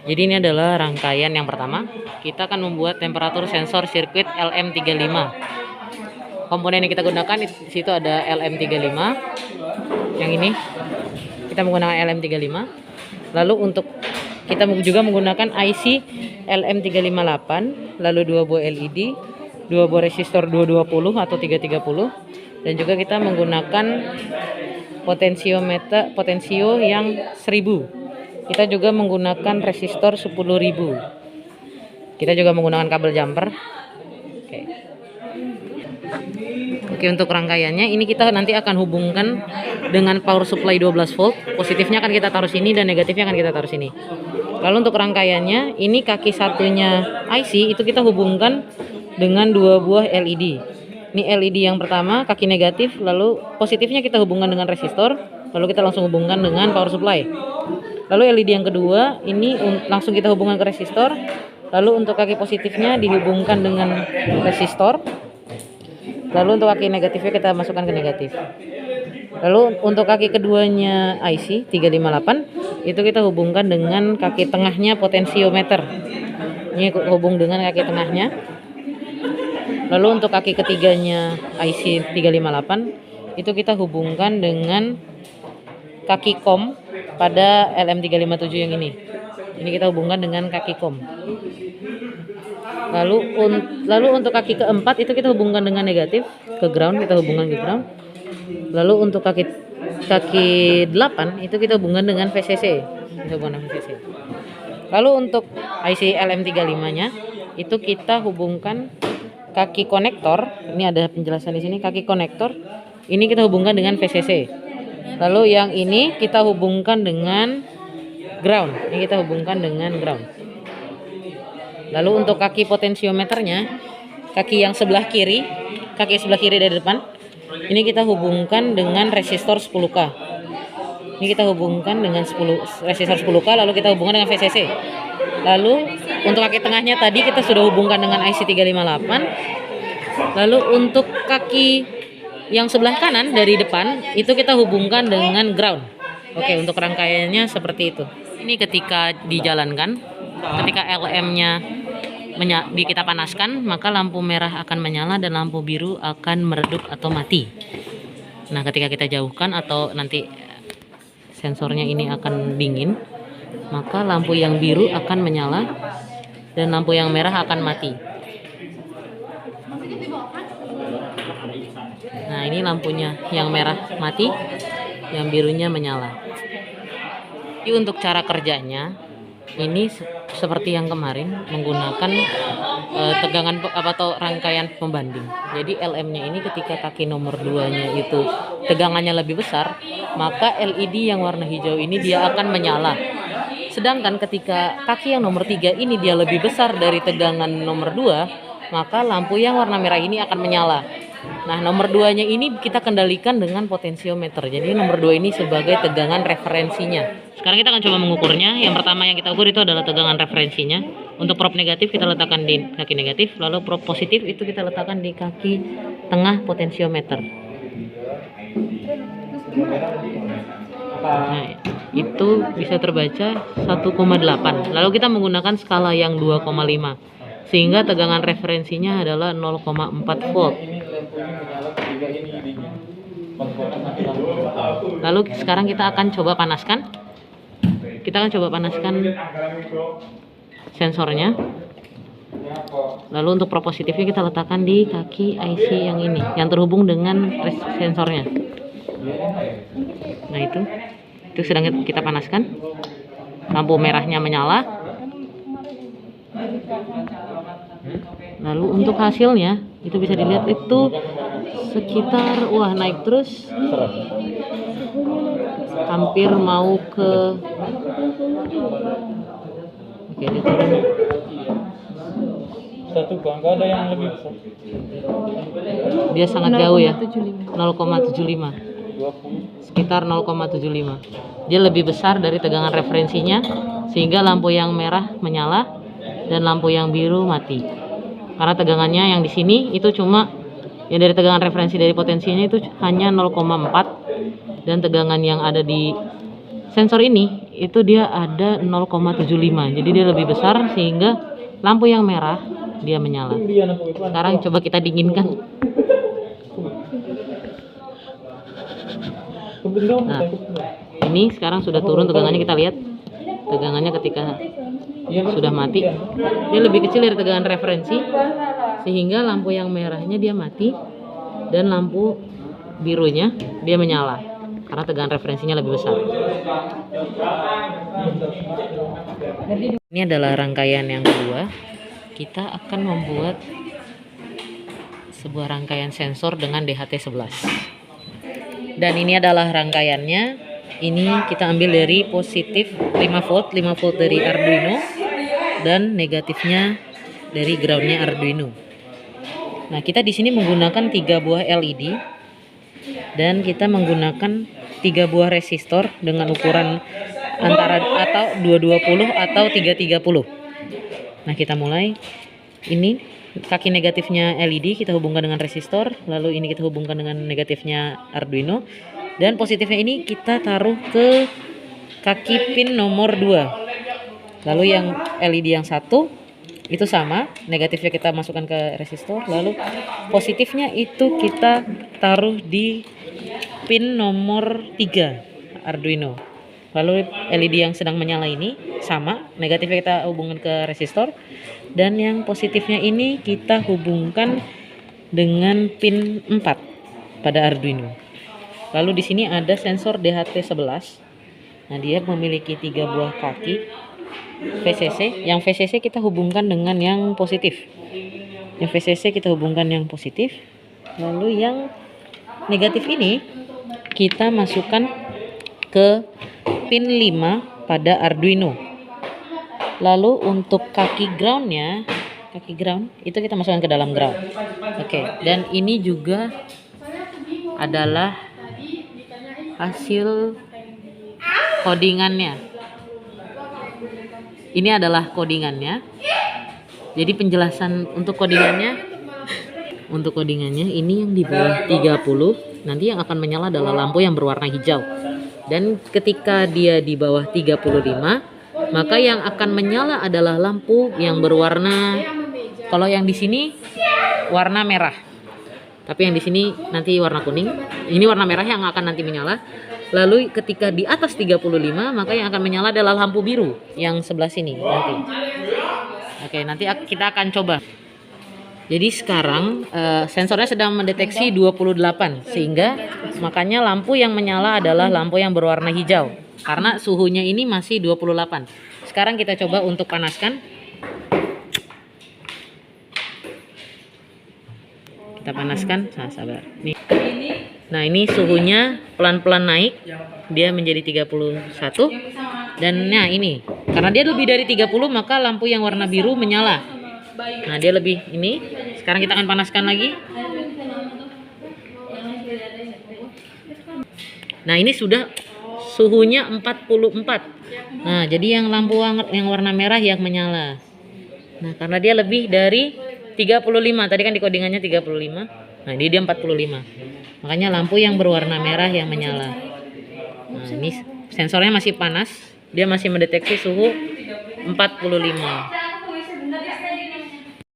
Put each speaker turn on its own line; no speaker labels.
Jadi ini adalah rangkaian yang pertama. Kita akan membuat temperatur sensor sirkuit LM35. Komponen yang kita gunakan di situ ada LM35. Yang ini kita menggunakan LM35. Lalu untuk kita juga menggunakan IC LM358, lalu 2 buah LED, 2 buah resistor 220 atau 330, dan juga kita menggunakan potensio yang 1000. Kita juga menggunakan resistor 10.000. Kita juga menggunakan kabel jumper. Oke, untuk rangkaiannya ini kita nanti akan hubungkan dengan power supply 12 volt. Positifnya akan kita taruh sini dan negatifnya akan kita taruh sini. Lalu untuk rangkaiannya, ini kaki satunya IC itu kita hubungkan dengan 2 buah LED. Ini LED yang pertama, kaki negatif, lalu positifnya kita hubungkan dengan resistor, lalu kita langsung hubungkan dengan power supply. Lalu LED yang kedua, ini langsung kita hubungkan ke resistor, lalu untuk kaki positifnya dihubungkan dengan resistor, lalu untuk kaki negatifnya kita masukkan ke negatif. Lalu untuk kaki keduanya IC 358 itu kita hubungkan dengan kaki tengahnya potensiometer. Ini hubung dengan kaki tengahnya. Lalu untuk kaki ketiganya IC 358 itu kita hubungkan dengan kaki kom pada LM357 yang ini. Ini kita hubungkan dengan kaki kom. Lalu untuk kaki keempat itu kita hubungkan dengan negatif ke ground, kita hubungkan ke ground. Lalu untuk kaki 8 itu kita hubungkan dengan VCC. Lalu untuk IC LM35-nya itu kita hubungkan kaki konektor. Ini ada penjelasan di sini, kaki konektor. Ini kita hubungkan dengan VCC. Lalu yang ini kita hubungkan dengan ground. Ini kita hubungkan dengan ground. Lalu untuk kaki potensiometernya, kaki yang sebelah kiri dari depan, ini kita hubungkan dengan resistor 10K. Ini kita hubungkan dengan resistor 10K, lalu kita hubungkan dengan VCC. Lalu untuk kaki tengahnya tadi kita sudah hubungkan dengan IC 358. Lalu untuk kaki yang sebelah kanan dari depan itu kita hubungkan dengan ground. Oke, untuk rangkaiannya seperti itu. Ini ketika dijalankan, ketika LM-nya kita panaskan, maka lampu merah akan menyala dan lampu biru akan meredup atau mati. Nah, ketika kita jauhkan atau nanti sensornya ini akan dingin, maka lampu yang biru akan menyala dan lampu yang merah akan mati. Nah, ini lampunya yang merah mati, yang birunya menyala. Jadi untuk cara kerjanya ini seperti yang kemarin menggunakan tegangan atau rangkaian pembanding. Jadi LM-nya ini ketika kaki nomor 2-nya itu tegangannya lebih besar, maka LED yang warna hijau ini dia akan menyala. Sedangkan ketika kaki yang nomor 3 ini dia lebih besar dari tegangan nomor 2, maka lampu yang warna merah ini akan menyala. Nah, nomor 2-nya ini kita kendalikan dengan potensiometer. Jadi nomor 2 ini sebagai tegangan referensinya. Sekarang kita akan coba mengukurnya. Yang pertama yang kita ukur itu adalah tegangan referensinya. Untuk prop negatif kita letakkan di kaki negatif, lalu prop positif itu kita letakkan di kaki tengah potensiometer. Nah, itu bisa terbaca 1,8. Lalu kita menggunakan skala yang 2,5. Sehingga tegangan referensinya adalah 0,4 volt. Lalu sekarang kita akan coba panaskan. Kita akan coba panaskan sensornya. Lalu untuk prop positifnya kita letakkan di kaki IC yang ini, yang terhubung dengan sensornya. Nah, itu sedang kita panaskan. Lampu merahnya menyala. Lalu untuk hasilnya itu bisa dilihat itu sekitar naik terus, hampir mau ke
satu bangka ada yang lebih besar.
Dia sangat jauh ya, 0,75, sekitar 0,75. Dia lebih besar dari tegangan referensinya, sehingga lampu yang merah menyala dan lampu yang biru mati. Karena tegangannya yang di sini itu cuma yang dari tegangan referensi dari potensinya itu hanya 0,4, dan tegangan yang ada di sensor ini itu dia ada 0,75. Jadi dia lebih besar sehingga lampu yang merah dia menyala. Sekarang coba kita dinginkan. Nah, ini sekarang sudah turun tegangannya, kita lihat tegangannya ketika sudah mati. Dia lebih kecil dari tegangan referensi sehingga lampu yang merahnya dia mati dan lampu birunya dia menyala karena tegangan referensinya lebih besar. Ini adalah rangkaian yang kedua. Kita akan membuat sebuah rangkaian sensor dengan DHT11. Dan ini adalah rangkaiannya. Ini kita ambil dari positif 5 volt dari Arduino dan negatifnya dari groundnya Arduino. Nah, kita di sini menggunakan 3 buah LED dan kita menggunakan 3 buah resistor dengan ukuran antara atau 220 atau 330. Nah, kita mulai. Ini kaki negatifnya LED kita hubungkan dengan resistor, lalu ini kita hubungkan dengan negatifnya Arduino, dan positifnya ini kita taruh ke kaki pin nomor 2. Lalu yang LED yang satu itu sama, negatifnya kita masukkan ke resistor, lalu positifnya itu kita taruh di pin nomor 3 Arduino. Lalu LED yang sedang menyala ini sama, negatifnya kita hubungkan ke resistor, dan yang positifnya ini kita hubungkan dengan pin 4 pada Arduino. Lalu di sini ada sensor DHT11. Nah, dia memiliki 3 buah kaki VCC. Yang VCC kita hubungkan dengan yang positif. Yang VCC kita hubungkan yang positif. Lalu yang negatif ini kita masukkan ke pin 5 pada Arduino. Lalu untuk kaki ground itu kita masukkan ke dalam ground. Oke, dan ini juga adalah hasil codingannya. Ini adalah codingannya. Jadi penjelasan untuk codingannya. Untuk codingannya ini yang di bawah 30, nanti yang akan menyala adalah lampu yang berwarna hijau. Dan ketika dia di bawah 35, maka yang akan menyala adalah lampu yang berwarna, kalau yang di sini warna merah. Tapi yang di sini nanti warna kuning. Ini warna merah yang akan nanti menyala. Lalu ketika di atas 35, maka yang akan menyala adalah lampu biru yang sebelah sini nanti. Oke, nanti kita akan coba. Jadi sekarang sensornya sedang mendeteksi 28, sehingga makanya lampu yang menyala adalah lampu yang berwarna hijau karena suhunya ini masih 28. Sekarang kita coba untuk panaskan. Kita panaskan, sabar. Nih. Nah, ini suhunya pelan-pelan naik. Dia menjadi 31. Dan nah ini, karena dia lebih dari 30, maka lampu yang warna biru menyala. Nah, dia lebih ini. Sekarang kita akan panaskan lagi. Nah, ini sudah suhunya 44. Nah, jadi yang lampu yang warna merah yang menyala. Nah, karena dia lebih dari 35. Tadi kan di codingannya 35. Nah, ini dia 45. Makanya lampu yang berwarna merah yang menyala. Nah, ini sensornya masih panas. Dia masih mendeteksi suhu 45.